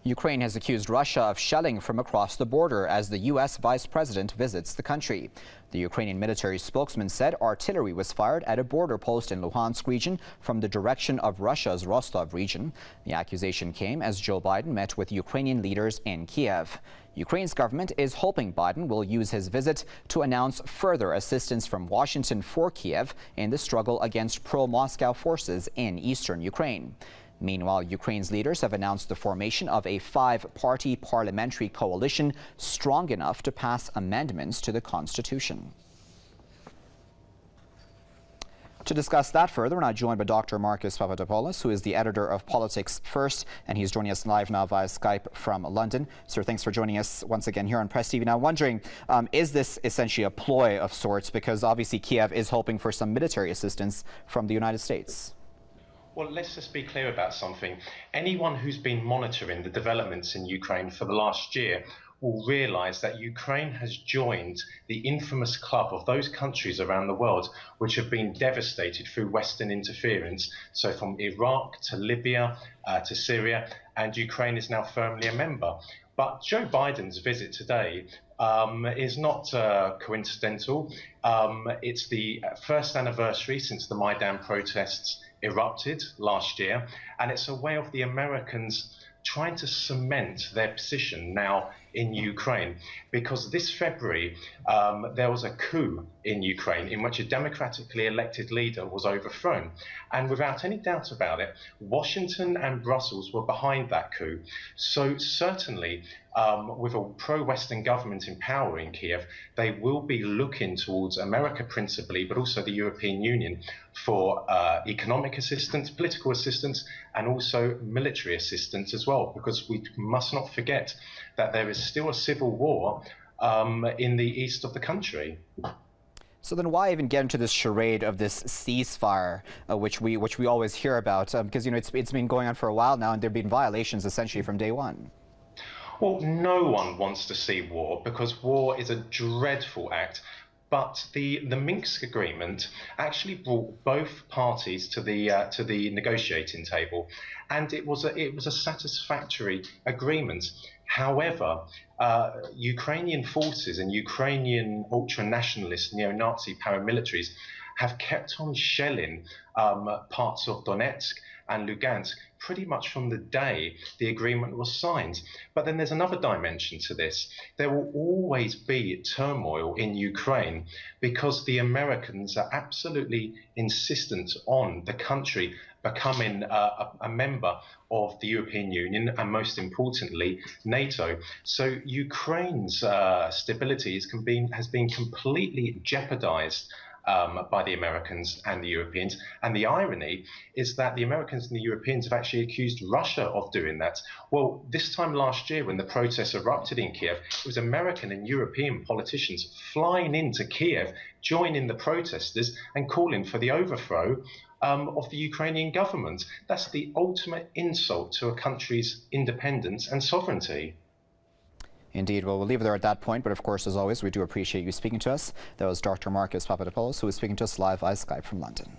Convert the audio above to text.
Ukraine has accused Russia of shelling from across the border as the U.S. vice president visits the country. The Ukrainian military spokesman said artillery was fired at a border post in Luhansk region from the direction of Russia's Rostov region. The accusation came as Joe Biden met with Ukrainian leaders in Kiev. Ukraine's government is hoping Biden will use his visit to announce further assistance from Washington for Kiev in the struggle against pro-Moscow forces in eastern Ukraine. Meanwhile, Ukraine's leaders have announced the formation of a five-party parliamentary coalition strong enough to pass amendments to the constitution. To discuss that further, we're now joined by Dr. Marcus Papadopoulos, who is the editor of Politics First, and he's joining us live now via Skype from London. Sir, thanks for joining us once again here on Press TV. Now, wondering, is this essentially a ploy of sorts? Because obviously Kiev is hoping for some military assistance from the United States. Well, let's just be clear about something. Anyone who's been monitoring the developments in Ukraine for the last year will realize that Ukraine has joined the infamous club of those countries around the world which have been devastated through Western interference. So from Iraq to Libya to Syria, and Ukraine is now firmly a member. But Joe Biden's visit today is not coincidental. It's the first anniversary since the Maidan protests erupted last year, and it's a way of the Americans trying to cement their position now in Ukraine, because this February there was a coup in Ukraine in which a democratically elected leader was overthrown, and without any doubt about it, Washington and Brussels were behind that coup. So certainly with a pro-Western government in power in Kiev, they will be looking towards America principally, but also the European Union for economic assistance, political assistance, and also military assistance as well, because we must not forget that there is still a civil war in the east of the country. So then why even get into this charade of this ceasefire, which we always hear about? Because, you know, it's been going on for a while now, and there have been violations essentially from day one. Well, no one wants to see war, because war is a dreadful act. But the Minsk agreement actually brought both parties to the negotiating table, and it was a satisfactory agreement. However, Ukrainian forces and Ukrainian ultra-nationalist neo-Nazi paramilitaries have kept on shelling parts of Donetsk and Lugansk pretty much from the day the agreement was signed. But then there's another dimension to this. There will always be turmoil in Ukraine because the Americans are absolutely insistent on the country becoming a member of the European Union and, most importantly, NATO. So Ukraine's stability has been completely jeopardized by the Americans and the Europeans. And the irony is that the Americans and the Europeans have actually accused Russia of doing that. Well, this time last year when the protests erupted in Kiev, it was American and European politicians flying into Kiev, joining the protesters and calling for the overthrow of the Ukrainian government. That's the ultimate insult to a country's independence and sovereignty. Indeed. Well, we'll leave it there at that point. But of course, as always, we do appreciate you speaking to us. That was Dr. Marcus Papadopoulos, who was speaking to us live via Skype from London.